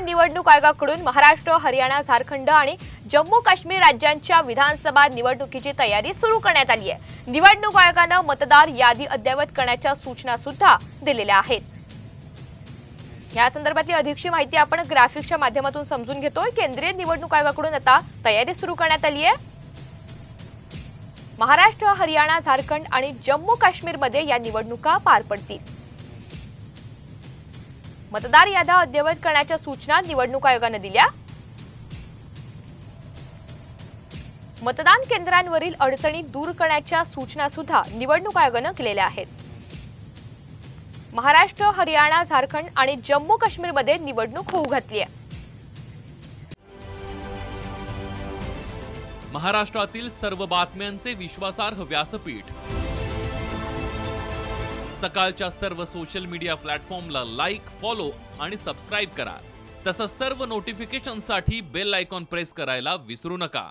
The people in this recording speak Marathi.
निवडणूक आयोगाकडून महाराष्ट्र, हरियाणा, झारखंड आणि जम्मू काश्मीर राज्यांच्या विधानसभा निवडणुकीची तयारी सुरू करण्यात आली आहे। निवडणूक आयोगाने मतदार यादी अद्ययावत करण्याच्या सूचना सुद्धा दिलेल्या आहेत। या संदर्भातली अधिकची माहिती आपण ग्राफिक्सच्या माध्यमातून समजून घेतोय। केंद्रीय निवडणूक आयोगाकडून आता तयारी सुरू करण्यात आली आहे। महाराष्ट्र, हरियाणा, झारखंड आणि जम्मू काश्मीरमध्ये या निवडणुका पार पडतील। मतदार याद्या अद्ययावत करण्याच्या सूचना निवडणूक आयोगाने दिल्या। मतदान केंद्रांवरील अडचणी दूर करण्याच्या सूचना सुद्धा निवडणूक आयोगाने केलेल्या आहेत। महाराष्ट्र, हरियाणा, झारखंड आणि जम्मू काश्मीरमध्ये निवडणूक होऊ घातली आहे। महाराष्ट्रातील सर्व बातम्यांचे विश्वासार्ह व्यासपीठ सकाळच्या सर्व सोशल मीडिया प्लॅटफॉर्मला लाईक, फॉलो आणि सबस्क्राइब करा। तसंच सर्व नोटिफिकेशनसाठी बेल आयकॉन प्रेस करायला विसरू नका।